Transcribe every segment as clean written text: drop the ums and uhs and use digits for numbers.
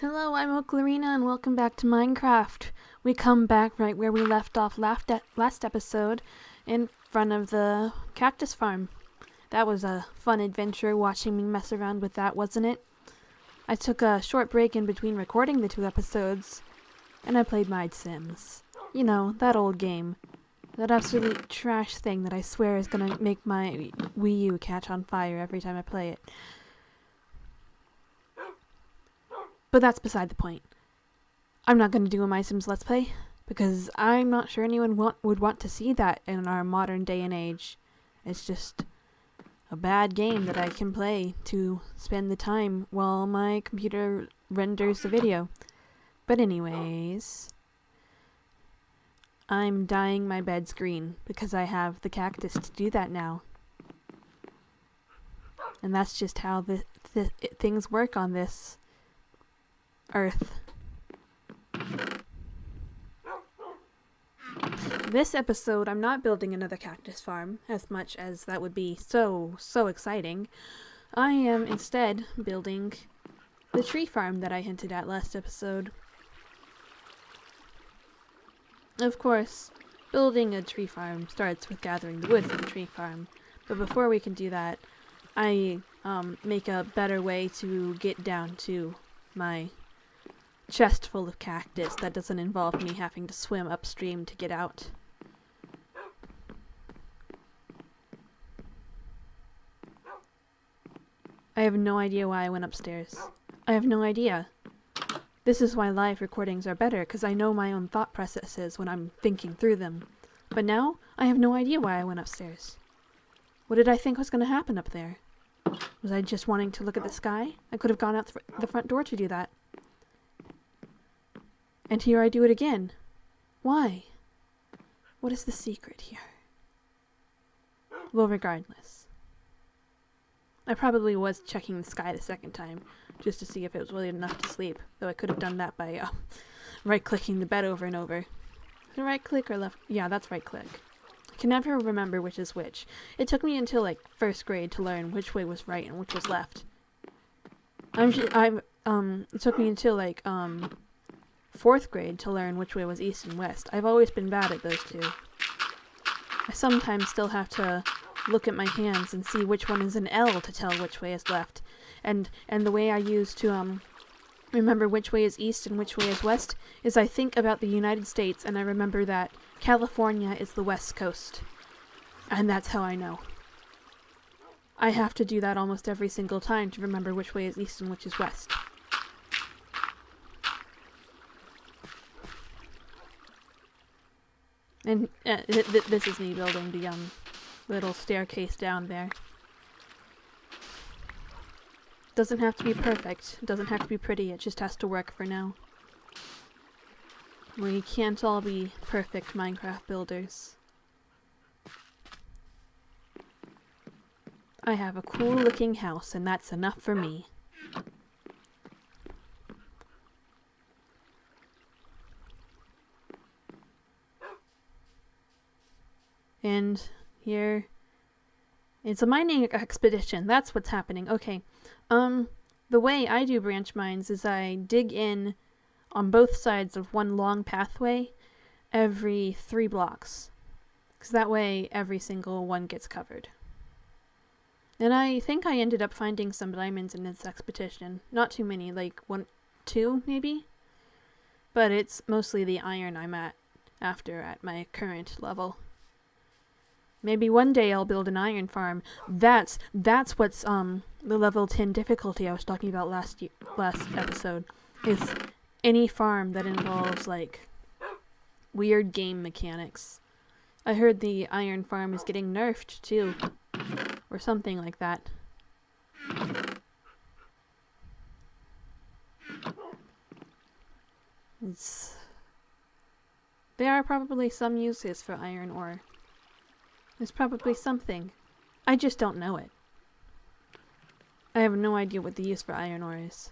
Hello, I'm Oclarina and welcome back to Minecraft. We come back right where we left off last episode, in front of the cactus farm. That was a fun adventure watching me mess around with that, wasn't it? I took a short break in between recording the two episodes, and I played my Sims. You know, that old game. That absolute trash thing that I swear is gonna make my Wii U catch on fire every time I play it. But that's beside the point. I'm not going to do a My Sims Let's Play, because I'm not sure anyone would want to see that in our modern day and age. It's just a bad game that I can play to spend the time while my computer renders the video. But anyways, I'm dyeing my beds green, because I have the cactus to do that now. And that's just how things work on this Earth. This episode, I'm not building another cactus farm, as much as that would be so exciting. I am instead building the tree farm that I hinted at last episode. Of course, building a tree farm starts with gathering the wood for the tree farm, but before we can do that, I make a better way to get down to my chest full of cactus that doesn't involve me having to swim upstream to get out. I have no idea why I went upstairs. I have no idea. This is why live recordings are better, because I know my own thought processes when I'm thinking through them. But now, I have no idea why I went upstairs. What did I think was going to happen up there? Was I just wanting to look at the sky? I could have gone out the front door to do that. And here I do it again. Why? What is the secret here? Well, regardless. I probably was checking the sky the second time, just to see if it was really enough to sleep, though I could have done that by right-clicking the bed over and over. Is it right-click or left? Yeah, that's right-click. I can never remember which is which. It took me until, like, first grade to learn which way was right and which was left. It took me until, like, fourth grade to learn which way was east and west. I've always been bad at those two. I sometimes still have to look at my hands and see which one is an L to tell which way is left. And the way I use to remember which way is east and which way is west is I think about the United States and I remember that California is the west coast. And that's how I know. I have to do that almost every single time to remember which way is east and which is west. And this is me building the little staircase down there. Doesn't have to be perfect. Doesn't have to be pretty. It just has to work for now. We can't all be perfect Minecraft builders. I have a cool looking house and that's enough for me. And here, it's a mining expedition. That's what's happening. Okay. The way I do branch mines is I dig in on both sides of one long pathway every 3 blocks. Because that way every single one gets covered. And I think I ended up finding some diamonds in this expedition. Not too many, like 2 maybe? But it's mostly the iron I'm after at my current level. Maybe one day I'll build an iron farm. That's what's the level 10 difficulty I was talking about last episode. Is any farm that involves like weird game mechanics. I heard the iron farm is getting nerfed too, or something like that. There are probably some uses for iron ore. There's probably something. I just don't know it. I have no idea what the use for iron ore is.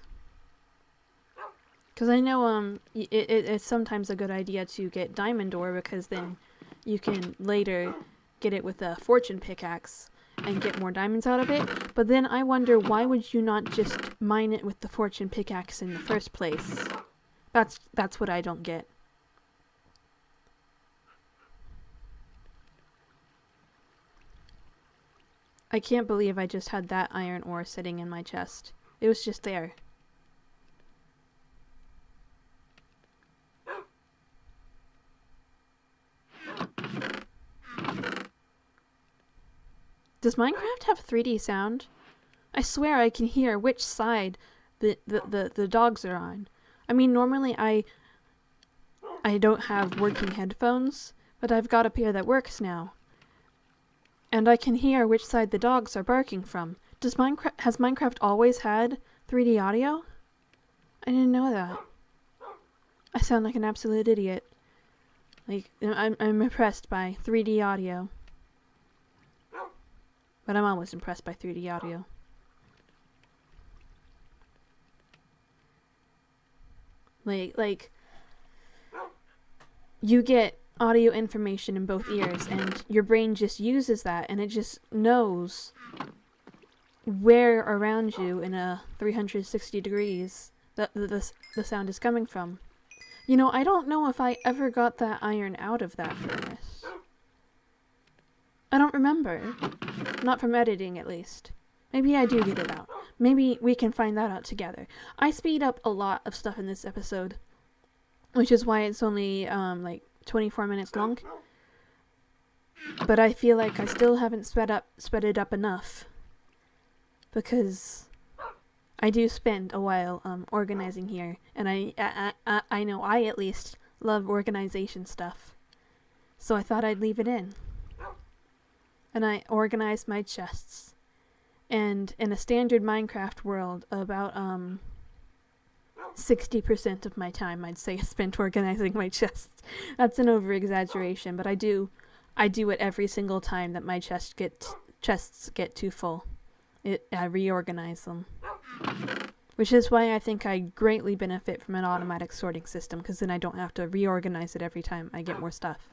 Because I know it's sometimes a good idea to get diamond ore because then you can later get it with a fortune pickaxe and get more diamonds out of it. But then I wonder, why would you not just mine it with the fortune pickaxe in the first place? That's what I don't get. I can't believe I just had that iron ore sitting in my chest. It was just there. Does Minecraft have 3D sound? I swear I can hear which side the dogs are on. I mean, normally I don't have working headphones, but I've got a pair that works now. And I can hear which side the dogs are barking from. Has Minecraft always had 3D audio? I didn't know that. I sound like an absolute idiot. Like, I'm impressed by 3D audio. But I'm always impressed by 3D audio. Like, you get audio information in both ears, and your brain just uses that, and it just knows where around you in a 360 degrees the sound is coming from. You know, I don't know if I ever got that iron out of that furnace. I don't remember. Not from editing, at least. Maybe I do get it out. Maybe we can find that out together. I speed up a lot of stuff in this episode, which is why it's only, like, 24 minutes long. But I feel like I still haven't sped it up enough. Because I do spend a while, organizing here. And I know I, at least, love organization stuff. So I thought I'd leave it in. And I organized my chests. And in a standard Minecraft world, about 60% of my time, I'd say, is spent organizing my chests. That's an over-exaggeration, but I do it every single time that my chests get too full. I reorganize them. Which is why I think I greatly benefit from an automatic sorting system, because then I don't have to reorganize it every time I get more stuff.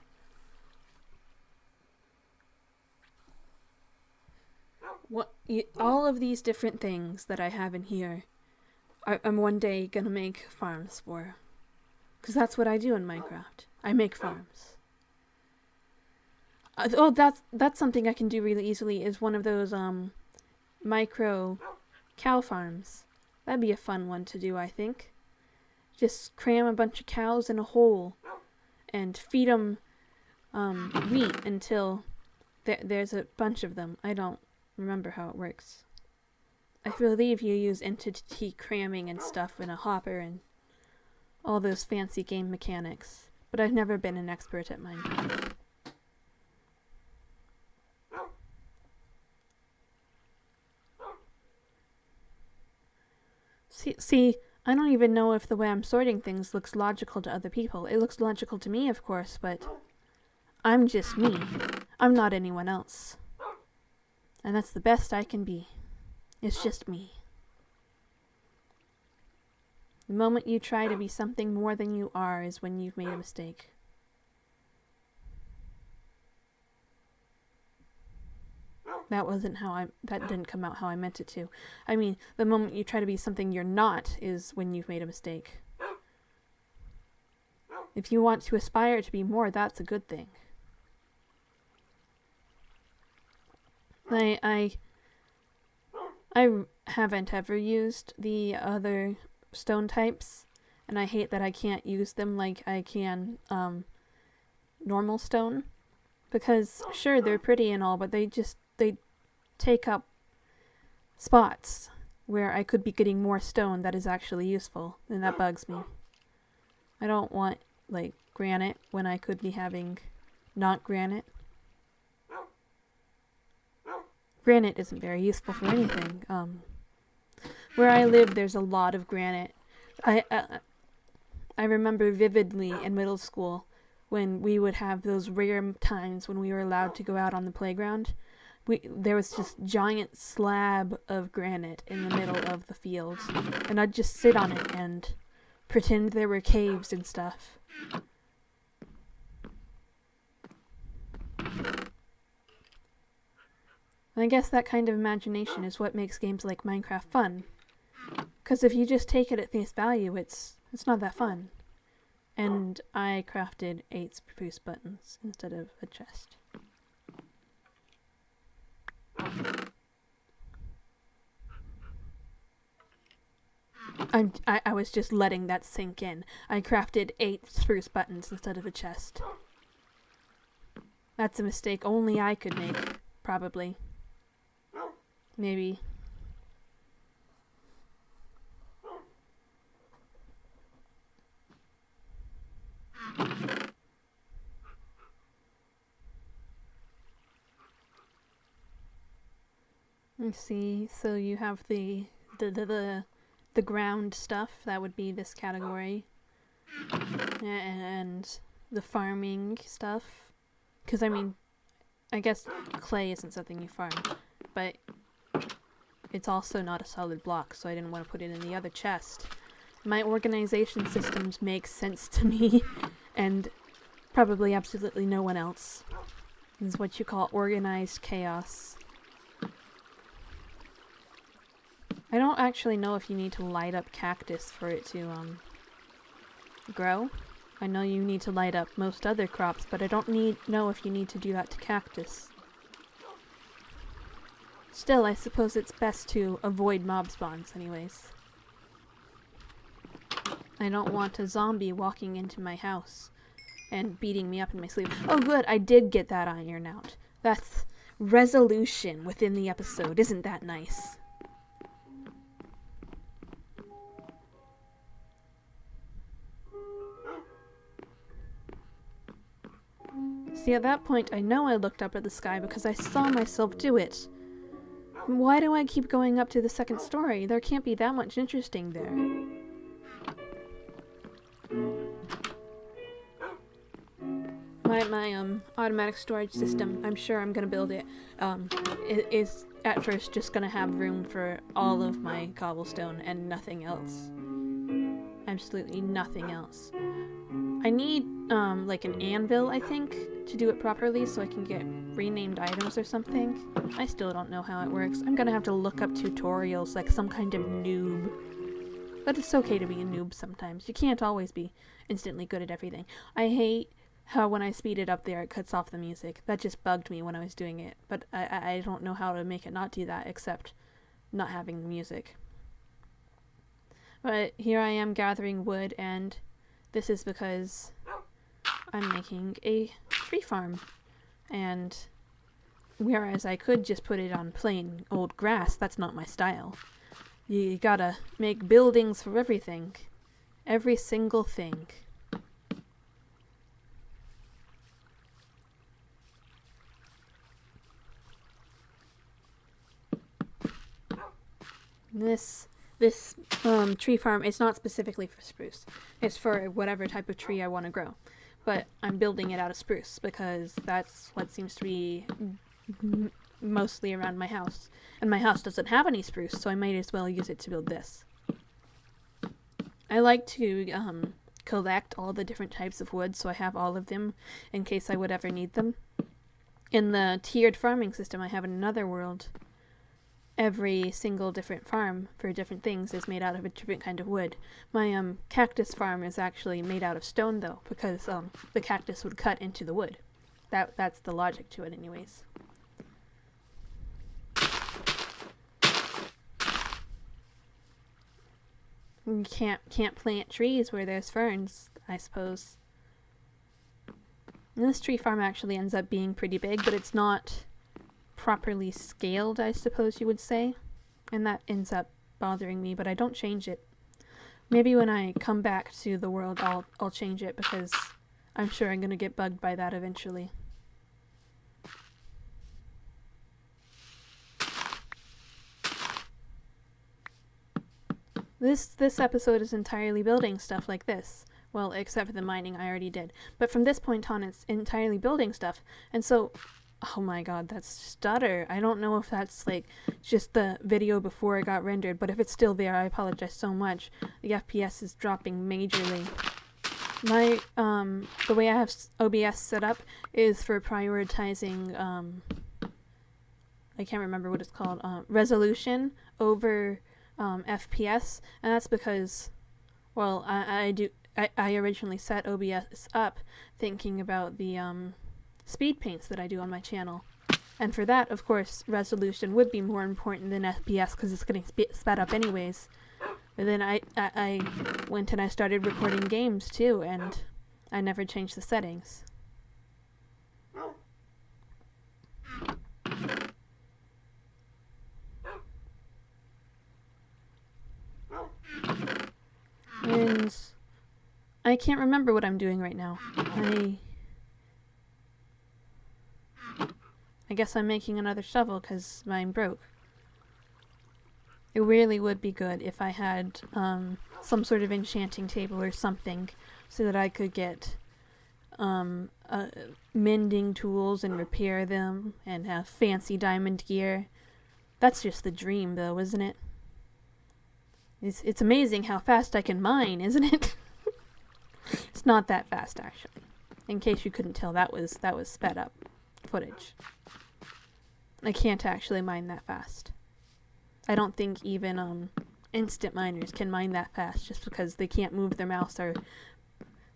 All of these different things that I have in here, I'm one day gonna make farms for. Because that's what I do in Minecraft. I make farms. That's something I can do really easily, is one of those, micro cow farms. That'd be a fun one to do, I think. Just cram a bunch of cows in a hole and feed them, wheat until there's a bunch of them. I don't remember how it works. I believe you use entity cramming and stuff in a hopper and all those fancy game mechanics, but I've never been an expert at Minecraft. See, I don't even know if the way I'm sorting things looks logical to other people. It looks logical to me, of course, but I'm just me. I'm not anyone else. And that's the best I can be. It's just me. The moment you try to be something more than you are is when you've made a mistake. That didn't come out how I meant it to. I mean, the moment you try to be something you're not is when you've made a mistake. If you want to aspire to be more, that's a good thing. I haven't ever used the other stone types, and I hate that I can't use them like I can normal stone, because sure, they're pretty and all, but they take up spots where I could be getting more stone that is actually useful, and that bugs me. I don't want, like, granite when I could be having not granite. Granite isn't very useful for anything. Where I live, there's a lot of granite. I remember vividly in middle school when we would have those rare times when we were allowed to go out on the playground. There was this giant slab of granite in the middle of the field, and I'd just sit on it and pretend there were caves and stuff. And I guess that kind of imagination is what makes games like Minecraft fun. Because if you just take it at face value, it's not that fun. And I crafted 8 spruce buttons instead of a chest. I was just letting that sink in. I crafted 8 spruce buttons instead of a chest. That's a mistake only I could make, probably. Maybe. Let's see, so you have the ground stuff, that would be this category. And the farming stuff. Because, I mean, I guess clay isn't something you farm, but it's also not a solid block, so I didn't want to put it in the other chest. My organization systems make sense to me, and probably absolutely no one else. This is what you call organized chaos. I don't actually know if you need to light up cactus for it to grow. I know you need to light up most other crops, but I don't know if you need to do that to cactus. Still, I suppose it's best to avoid mob spawns anyways. I don't want a zombie walking into my house and beating me up in my sleep. Oh good, I did get that iron out. That's resolution within the episode. Isn't that nice? See, at that point, I know I looked up at the sky because I saw myself do it. Why do I keep going up to the second story? There can't be that much interesting there. My automatic storage system, I'm sure I'm gonna build it, is at first just gonna have room for all of my cobblestone and nothing else. Absolutely nothing else. I need, like an anvil, I think, to do it properly so I can get renamed items or something. I still don't know how it works. I'm gonna have to look up tutorials like some kind of noob. But it's okay to be a noob sometimes. You can't always be instantly good at everything. I hate how when I speed it up there, it cuts off the music. That just bugged me when I was doing it. But I don't know how to make it not do that except not having the music. But here I am gathering wood, and this is because I'm making a tree farm. And whereas I could just put it on plain old grass, that's not my style. You gotta make buildings for everything. Every single thing. This tree farm is not specifically for spruce. It's for whatever type of tree I want to grow. But I'm building it out of spruce because that's what seems to be mostly around my house. And my house doesn't have any spruce, so I might as well use it to build this. I like to collect all the different types of wood so I have all of them in case I would ever need them. In the tiered farming system I have in another world, every single different farm for different things is made out of a different kind of wood. My cactus farm is actually made out of stone though, because the cactus would cut into the wood. That's the logic to it anyways. You can't plant trees where there's ferns, I suppose. And this tree farm actually ends up being pretty big, but it's not properly scaled, I suppose you would say. And that ends up bothering me, but I don't change it. Maybe when I come back to the world, I'll change it because I'm sure I'm gonna get bugged by that eventually. This episode is entirely building stuff like this. Well, except for the mining I already did. But from this point on, it's entirely building stuff. And so, oh my god, that stutter. I don't know if that's like just the video before it got rendered, but if it's still there, I apologize so much. The FPS is dropping majorly. My, the way I have OBS set up is for prioritizing, I can't remember what it's called, resolution over FPS, and that's because, well, I originally set OBS up thinking about the speed paints that I do on my channel. And for that, of course, resolution would be more important than FPS because it's getting sped up anyways. But then I went and I started recording games too, and I never changed the settings. And I can't remember what I'm doing right now. I guess I'm making another shovel because mine broke. It really would be good if I had some sort of enchanting table or something so that I could get mending tools and repair them and have fancy diamond gear. That's just the dream though, isn't it? It's amazing how fast I can mine, isn't it? It's not that fast actually. In case you couldn't tell, that was sped up footage. I can't actually mine that fast. I don't think even instant miners can mine that fast just because they can't move their mouse or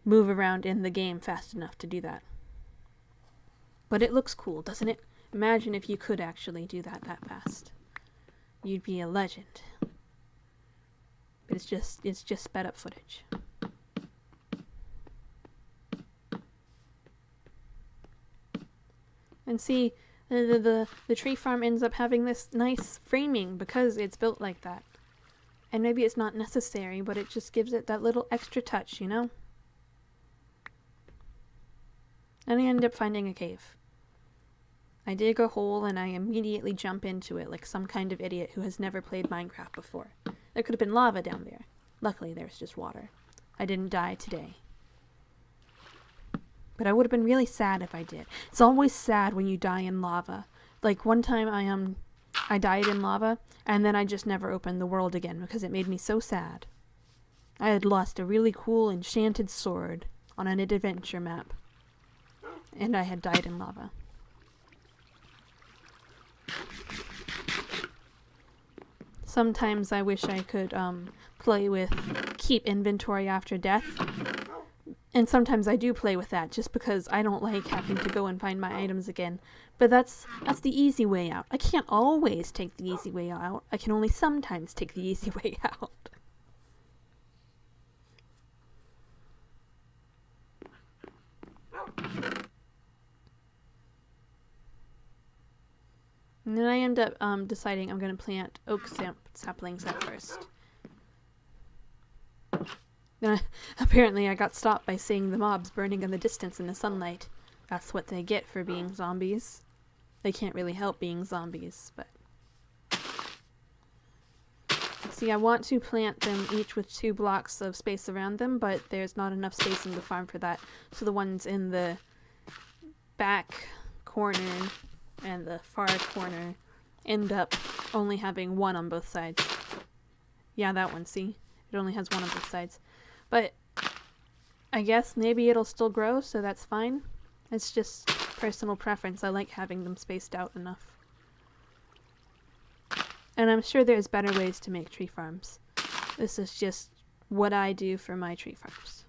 move around in the game fast enough to do that. But it looks cool, doesn't it? Imagine if you could actually do that fast. You'd be a legend. But it's just sped up footage. And see, the tree farm ends up having this nice framing because it's built like that. And maybe it's not necessary, but it just gives it that little extra touch, you know? And I end up finding a cave. I dig a hole and I immediately jump into it like some kind of idiot who has never played Minecraft before. There could have been lava down there. Luckily, there's just water. I didn't die today. But I would have been really sad if I did. It's always sad when you die in lava. Like one time I died in lava and then I just never opened the world again because it made me so sad. I had lost a really cool enchanted sword on an adventure map. And I had died in lava. Sometimes I wish I could play with keep inventory after death. And sometimes I do play with that just because I don't like having to go and find my items again. But that's the easy way out. I can't always take the easy way out. I can only sometimes take the easy way out. And then I end up deciding I'm going to plant oak saplings at first. Then apparently I got stopped by seeing the mobs burning in the distance in the sunlight. That's what they get for being zombies. They can't really help being zombies, but... See, I want to plant them each with 2 blocks of space around them, but there's not enough space in the farm for that. So the ones in the back corner and the far corner end up only having 1 on both sides. Yeah, that one, see? It only has 1 on both sides. But I guess maybe it'll still grow, so that's fine. It's just personal preference. I like having them spaced out enough. And I'm sure there's better ways to make tree farms. This is just what I do for my tree farms.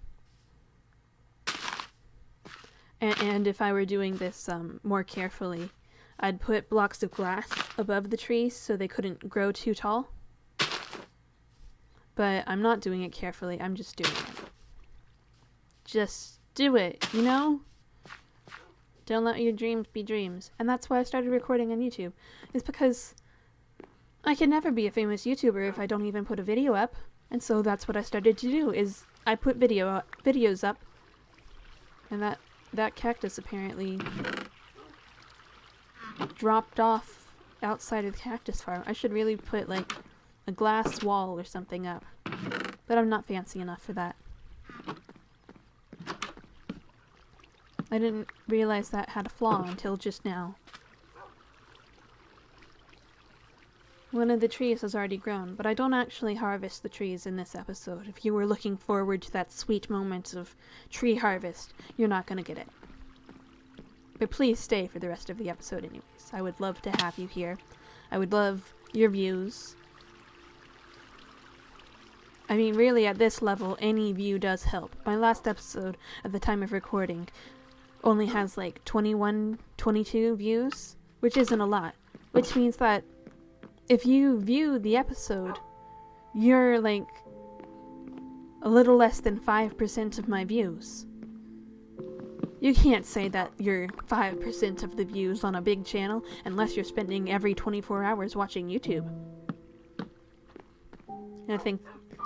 And if I were doing this more carefully, I'd put blocks of glass above the trees so they couldn't grow too tall. But I'm not doing it carefully, I'm just doing it. Just do it, you know? Don't let your dreams be dreams. And that's why I started recording on YouTube. It's because I can never be a famous YouTuber if I don't even put a video up. And so that's what I started to do, is I put videos up. And that cactus apparently dropped off outside of the cactus farm. I should really put like a glass wall or something up. But I'm not fancy enough for that. I didn't realize that had a flaw until just now. One of the trees has already grown, but I don't actually harvest the trees in this episode. If you were looking forward to that sweet moment of tree harvest, you're not going to get it. But please stay for the rest of the episode anyways. I would love to have you here. I would love your views. I mean, really, at this level, any view does help. My last episode, at the time of recording, only has like 21, 22 views, which isn't a lot. Which means that if you view the episode, you're like a little less than 5% of my views. You can't say that you're 5% of the views on a big channel unless you're spending every 24 hours watching YouTube. And I think,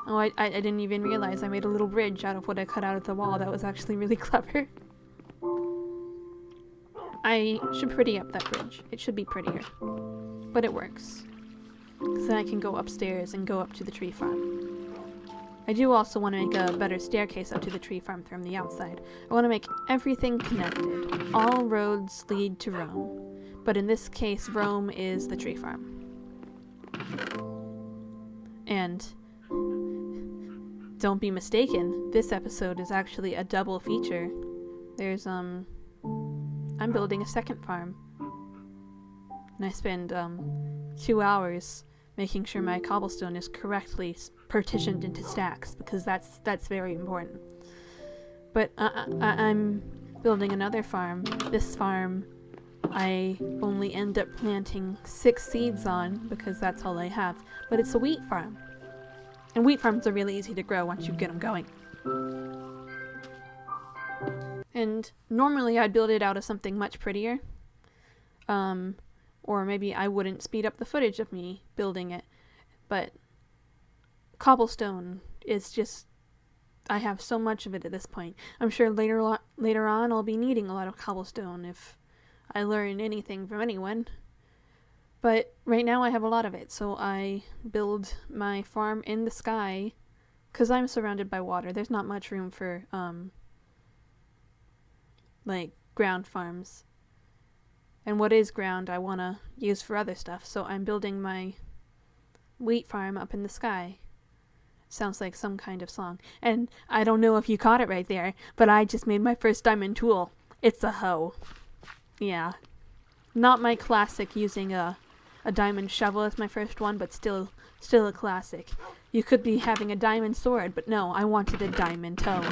oh, I didn't even realize I made a little bridge out of what I cut out of the wall. That was actually really clever. I should pretty up that bridge. It should be prettier. But it works. Because then I can go upstairs and go up to the tree farm. I do also want to make a better staircase up to the tree farm from the outside. I want to make everything connected. All roads lead to Rome. But in this case, Rome is the tree farm. And don't be mistaken, this episode is actually a double feature. There's, I'm building a second farm. And I spend, 2 hours making sure my cobblestone is correctly partitioned into stacks, because that's very important. But I'm building another farm. This farm I only end up planting 6 seeds on, because that's all I have. But it's a wheat farm. And wheat farms are really easy to grow once you get them going. And normally I'd build it out of something much prettier. Or maybe I wouldn't speed up the footage of me building it. But cobblestone is just, I have so much of it at this point. I'm sure later on I'll be needing a lot of cobblestone if I learn anything from anyone. But right now I have a lot of it, so I build my farm in the sky, because I'm surrounded by water. There's not much room for, like, ground farms. And what is ground I want to use for other stuff, so I'm building my wheat farm up in the sky. Sounds like some kind of song. And I don't know if you caught it right there, but I just made my first diamond tool. It's a hoe. Yeah. Not my classic using a diamond shovel as my first one, but still a classic. You could be having a diamond sword, but no, I wanted a diamond hoe.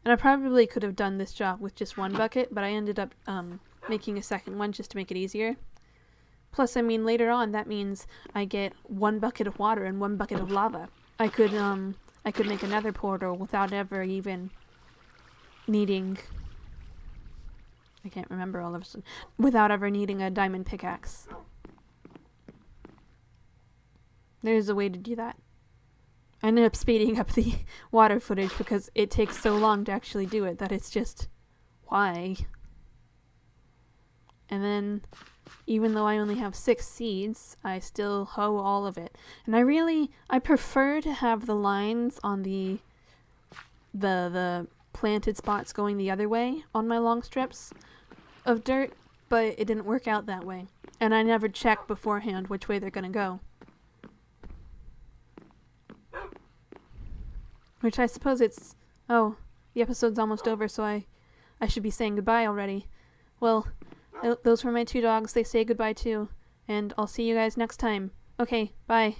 And I probably could have done this job with just one bucket, but I ended up making a second one just to make it easier. Plus, I mean, later on, that means I get 1 bucket of water and 1 bucket of lava. I could make another portal without ever even needing, I can't remember all of a sudden, without ever needing a diamond pickaxe. There's a way to do that. I ended up speeding up the water footage because it takes so long to actually do it that it's just, why? And then, even though I only have 6 seeds, I still hoe all of it. And I prefer to have the lines on the planted spots going the other way on my long strips of dirt, but it didn't work out that way. And I never check beforehand which way they're gonna go. Which I suppose it's, oh, the episode's almost over, so I should be saying goodbye already. Well, those were my 2 dogs. They say goodbye too. And I'll see you guys next time. Okay, bye.